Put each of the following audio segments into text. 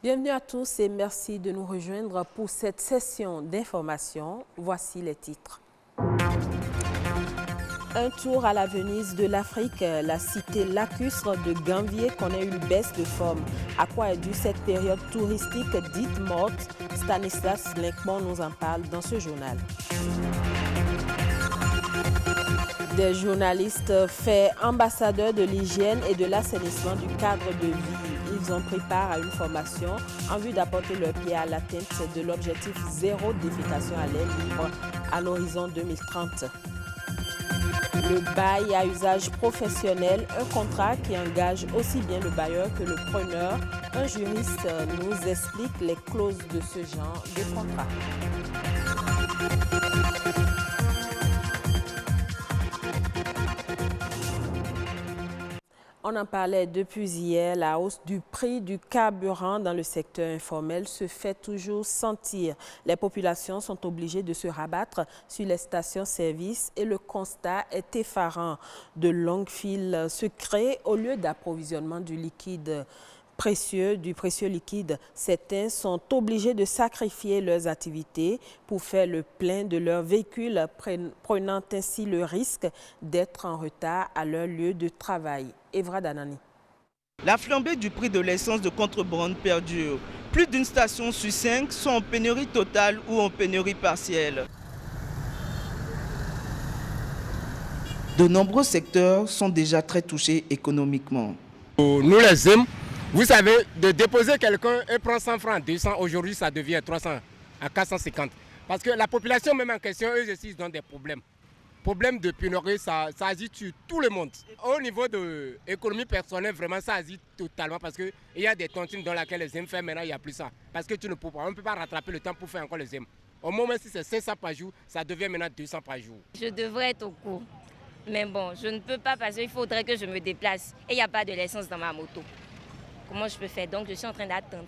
Bienvenue à tous et merci de nous rejoindre pour cette session d'information. Voici les titres. Un tour à la Venise de l'Afrique, la cité lacustre de Gambier connaît une baisse de forme. À quoi est due cette période touristique dite morte? Stanislas Linkmont nous en parle dans ce journal. Des journalistes faits ambassadeurs de l'hygiène et de l'assainissement du cadre de vie. Ils ont pris part à une formation en vue d'apporter leur pied à l'atteinte de l'objectif zéro défécation à l'air libre à l'horizon 2030. Le bail à usage professionnel, un contrat qui engage aussi bien le bailleur que le preneur. Un juriste nous explique les clauses de ce genre de contrat. On en parlait depuis hier, la hausse du prix du carburant dans le secteur informel se fait toujours sentir. Les populations sont obligées de se rabattre sur les stations-service et le constat est effarant. De longues files se créent au lieu d'approvisionnement du précieux liquide. Certains sont obligés de sacrifier leurs activités pour faire le plein de leurs véhicules, prenant ainsi le risque d'être en retard à leur lieu de travail. Evra Danani. La flambée du prix de l'essence de contrebande perdure. Plus d'une station sur 5 sont en pénurie totale ou en pénurie partielle. De nombreux secteurs sont déjà très touchés économiquement. Nous les aimons. Vous savez, de déposer quelqu'un et prendre 100 francs, 200, aujourd'hui ça devient 300 à 450. Parce que la population même en question, eux aussi, ils ont des problèmes. Problème de pénurie, ça agite sur tout le monde. Au niveau de l'économie personnelle, vraiment, ça agite totalement parce qu'il y a des tontines dans lesquelles les aimes faire, maintenant il n'y a plus ça. Parce que on ne peut pas rattraper le temps pour faire encore les aimes. Au moment si c'est 500 par jour, ça devient maintenant 200 par jour. Je devrais être au cours. Mais bon, je ne peux pas parce qu'il faudrait que je me déplace. Et il n'y a pas de l'essence dans ma moto. Comment je peux faire? Donc je suis en train d'attendre.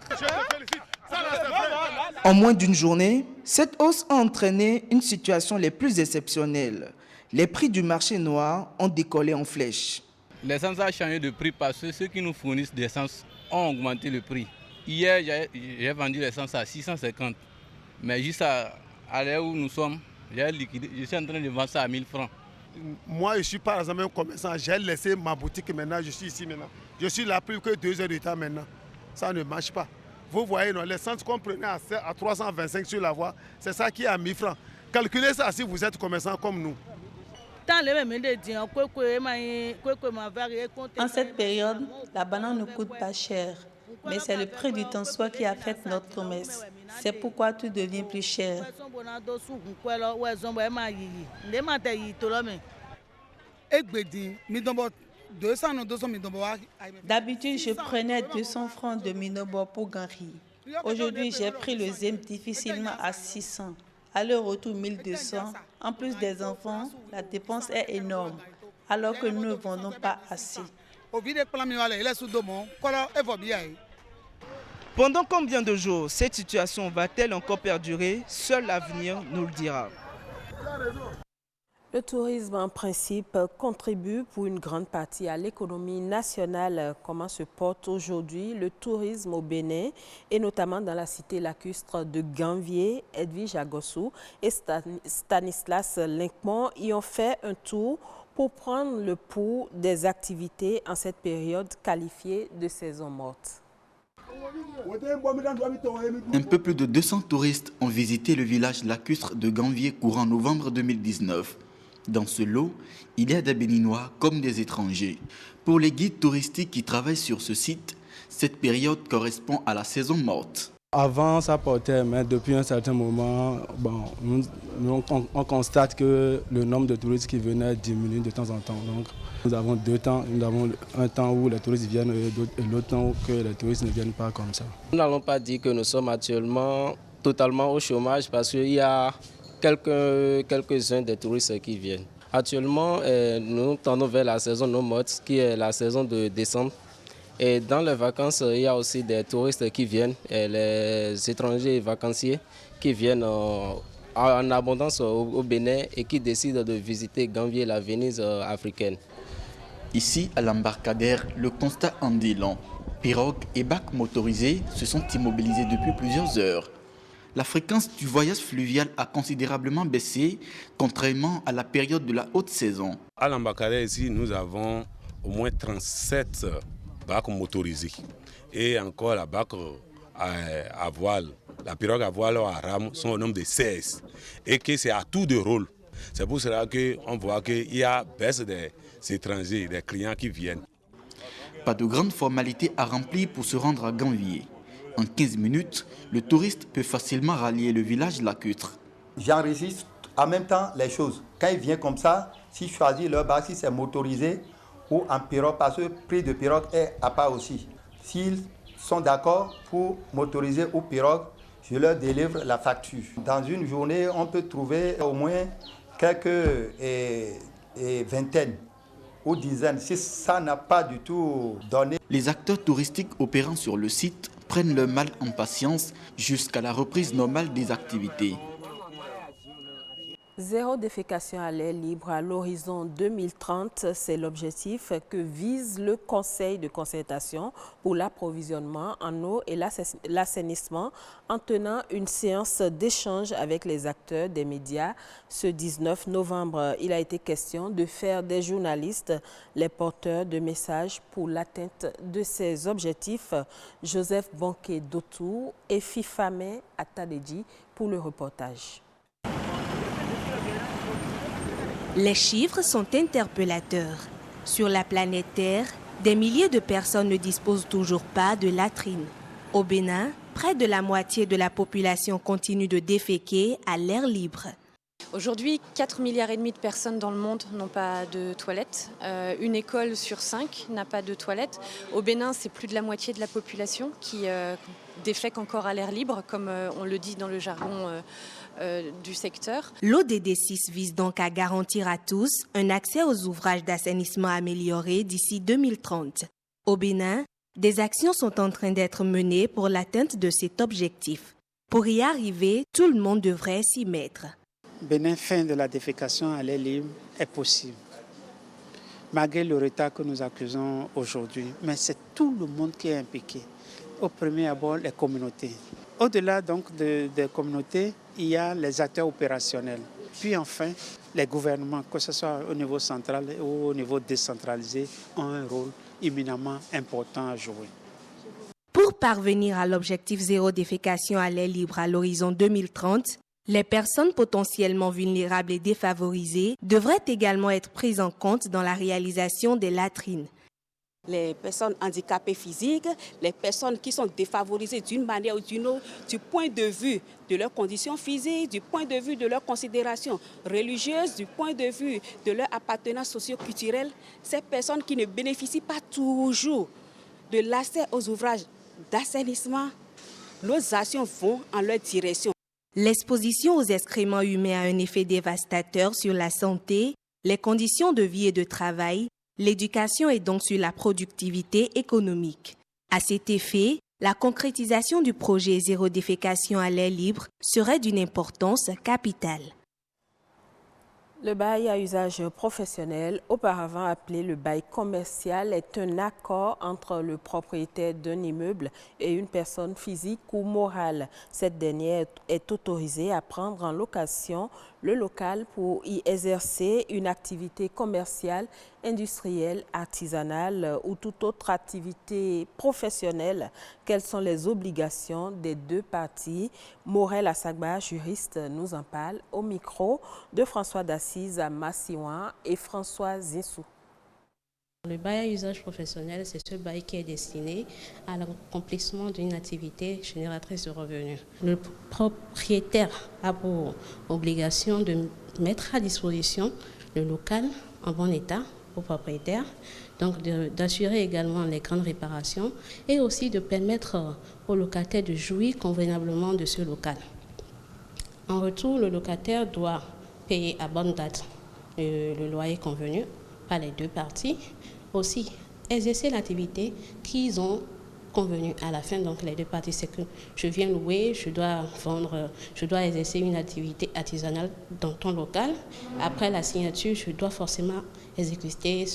En moins d'une journée, cette hausse a entraîné une situation les plus exceptionnelle. Les prix du marché noir ont décollé en flèche. L'essence a changé de prix parce que ceux qui nous fournissent d'essence ont augmenté le prix. Hier, j'ai vendu l'essence à 650. Mais juste à l'heure où nous sommes, j'ai liquidé, je suis en train de vendre ça à 1000 francs. Moi, je suis par exemple un commerçant. J'ai laissé ma boutique maintenant, je suis ici maintenant. Je suis là plus que 2 heures de temps maintenant. Ça ne marche pas. Vous voyez, l'essence qu'on prenait à 325 sur la voie, c'est ça qui est à 1000 francs. Calculez ça si vous êtes commerçant comme nous. En cette période, la banane ne coûte pas cher. Mais c'est le prix du tansoir qui affecte notre commerce. C'est pourquoi tout devient plus cher. D'habitude, je prenais 200 francs de Minobo pour Ganri. Aujourd'hui, j'ai pris le zème difficilement à 600. À leur retour, 1200. En plus des enfants, la dépense est énorme, alors que nous ne vendons pas assez. Pendant combien de jours cette situation va-t-elle encore perdurer? Seul l'avenir nous le dira. Le tourisme, en principe, contribue pour une grande partie à l'économie nationale. Comment se porte aujourd'hui le tourisme au Bénin et notamment dans la cité lacustre de Gambier? Edwige Agossou et Stanislas Linkmont y ont fait un tour pour prendre le pouls des activités en cette période qualifiée de saison morte. Un peu plus de 200 touristes ont visité le village lacustre de Gambier courant novembre 2019. Dans ce lot, il y a des Béninois comme des étrangers. Pour les guides touristiques qui travaillent sur ce site, cette période correspond à la saison morte. Avant, ça portait, mais depuis un certain moment, on constate que le nombre de touristes qui venaient diminue de temps en temps. Donc, nous avons deux temps. Nous avons un temps où les touristes viennent et l'autre temps où les touristes ne viennent pas comme ça. Nous n'allons pas dire que nous sommes actuellement totalement au chômage parce qu'il y a quelques-uns des touristes qui viennent. Actuellement, nous tendons vers la saison non morte, qui est la saison de décembre. Et dans les vacances, il y a aussi des touristes qui viennent, et les étrangers vacanciers qui viennent en abondance au Bénin et qui décident de visiter Gambier, la Venise africaine. Ici, à l'embarcadère, le constat en dit long. Pirogues et bacs motorisés se sont immobilisés depuis plusieurs heures. La fréquence du voyage fluvial a considérablement baissé, contrairement à la période de la haute saison. À l'embarcadère ici, nous avons au moins 37 bacs motorisés et encore la bac à voile. La pirogue à voile ou à rame sont au nombre de 16 et que c'est à tour de rôle. C'est pour cela qu'on voit qu'il y a baisse des étrangers, des clients qui viennent. Pas de grandes formalités à remplir pour se rendre à Ganvié. En 15 minutes, le touriste peut facilement rallier le village lacustre. J'enregistre en même temps les choses. Quand il vient comme ça, s'il choisit leur bac, si c'est motorisé ou en pirogue, parce que le prix de pirogue est à part aussi. S'ils sont d'accord pour motoriser ou pirogue, je leur délivre la facture. Dans une journée, on peut trouver au moins quelques vingtaines ou dizaines, si ça n'a pas du tout donné. Les acteurs touristiques opérant sur le site prennent leur mal en patience jusqu'à la reprise normale des activités. Zéro défécation à l'air libre à l'horizon 2030, c'est l'objectif que vise le Conseil de concertation pour l'approvisionnement en eau et l'assainissement en tenant une séance d'échange avec les acteurs des médias. Ce 19 novembre, il a été question de faire des journalistes les porteurs de messages pour l'atteinte de ces objectifs. Joseph Bonquet-Dotou et Fifame Atadeji pour le reportage. Les chiffres sont interpellateurs. Sur la planète Terre, des milliers de personnes ne disposent toujours pas de latrines. Au Bénin, près de la moitié de la population continue de déféquer à l'air libre. Aujourd'hui, 4,5 milliards de personnes dans le monde n'ont pas de toilettes. Une école sur 5 n'a pas de toilettes. Au Bénin, c'est plus de la moitié de la population qui défèque encore à l'air libre, comme on le dit dans le jargon du secteur. L'ODD 6 vise donc à garantir à tous un accès aux ouvrages d'assainissement améliorés d'ici 2030. Au Bénin, des actions sont en train d'être menées pour l'atteinte de cet objectif. Pour y arriver, tout le monde devrait s'y mettre. Bénin, fin de la défécation à l'air libre est possible, malgré le retard que nous accusons aujourd'hui. Mais c'est tout le monde qui est impliqué. Au premier abord, les communautés. Au-delà donc des communautés, il y a les acteurs opérationnels. Puis enfin, les gouvernements, que ce soit au niveau central ou au niveau décentralisé, ont un rôle éminemment important à jouer. Pour parvenir à l'objectif zéro défécation à l'air libre à l'horizon 2030, les personnes potentiellement vulnérables et défavorisées devraient également être prises en compte dans la réalisation des latrines. Les personnes handicapées physiques, les personnes qui sont défavorisées d'une manière ou d'une autre, du point de vue de leurs conditions physiques, du point de vue de leurs considérations religieuses, du point de vue de leur appartenance socio-culturelle, ces personnes qui ne bénéficient pas toujours de l'accès aux ouvrages d'assainissement, nos actions vont en leur direction. L'exposition aux excréments humains a un effet dévastateur sur la santé, les conditions de vie et de travail. L'éducation est donc sur la productivité économique. À cet effet, la concrétisation du projet zéro défécation à l'air libre serait d'une importance capitale. Le bail à usage professionnel, auparavant appelé le bail commercial, est un accord entre le propriétaire d'un immeuble et une personne physique ou morale. Cette dernière est autorisée à prendre en location le local pour y exercer une activité commerciale, industrielle, artisanale ou toute autre activité professionnelle. Quelles sont les obligations des deux parties? Morel Assagba, juriste, nous en parle au micro de François d'Assise à Massiouan et François Zinsou. Le bail à usage professionnel, c'est ce bail qui est destiné à l'accomplissement d'une activité génératrice de revenus. Le propriétaire a pour obligation de mettre à disposition le local en bon état au propriétaire, donc d'assurer également les grandes réparations et aussi de permettre au locataire de jouir convenablement de ce local. En retour, le locataire doit payer à bonne date le loyer convenu par les deux parties. Aussi, exercer l'activité qu'ils ont convenu à la fin, donc les deux parties, c'est que je viens louer, je dois vendre, je dois exercer une activité artisanale dans ton local. Après la signature, je dois forcément exécuter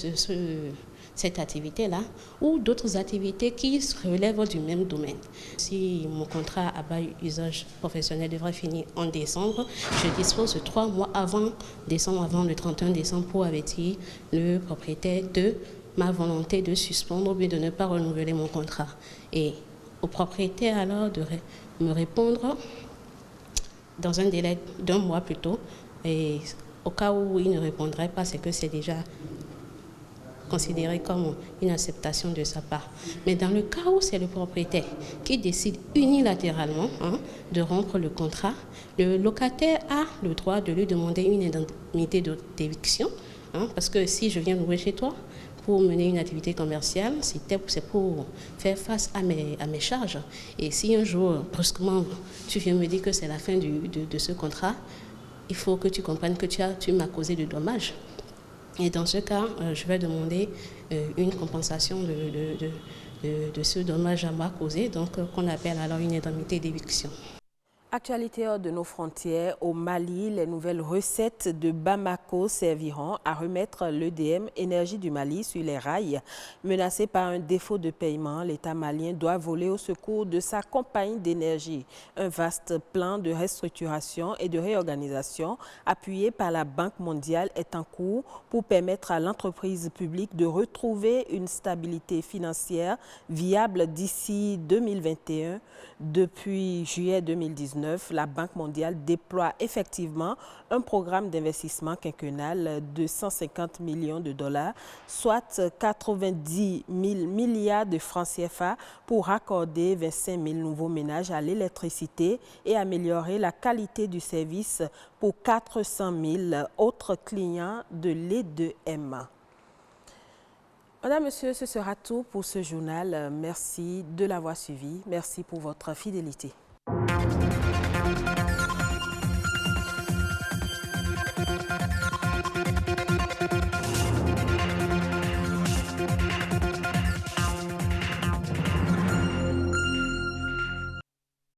cette activité-là ou d'autres activités qui relèvent du même domaine. Si mon contrat à bas usage professionnel devrait finir en décembre, je dispose de 3 mois avant décembre, avant le 31 décembre, pour avertir le propriétaire de ma volonté de suspendre ou bien de ne pas renouveler mon contrat. Et au propriétaire alors de me répondre dans un délai d'1 mois plutôt. Et au cas où il ne répondrait pas, c'est que c'est déjà considéré comme une acceptation de sa part. Mais dans le cas où c'est le propriétaire qui décide unilatéralement de rompre le contrat, le locataire a le droit de lui demander une indemnité d'éviction, parce que si je viens louer chez toi pour mener une activité commerciale, c'est pour faire face à mes charges. Et si un jour, brusquement, tu viens me dire que c'est la fin de ce contrat, il faut que tu comprennes que tu m'as causé de dommages. Et dans ce cas, je vais demander une compensation de ce dommage à moi causé, donc qu'on appelle alors une indemnité d'éviction. Actualité hors de nos frontières, au Mali, les nouvelles recettes de Bamako serviront à remettre l'EDM Énergie du Mali sur les rails. Menacé par un défaut de paiement, l'État malien doit voler au secours de sa compagnie d'énergie. Un vaste plan de restructuration et de réorganisation appuyé par la Banque mondiale est en cours pour permettre à l'entreprise publique de retrouver une stabilité financière viable d'ici 2021. Depuis juillet 2019, la Banque mondiale déploie effectivement un programme d'investissement quinquennal de 150 millions de dollars, soit 90 000 milliards de francs CFA pour raccorder 25 000 nouveaux ménages à l'électricité et améliorer la qualité du service pour 400 000 autres clients de l'E2M. Madame, Monsieur, ce sera tout pour ce journal. Merci de l'avoir suivi. Merci pour votre fidélité.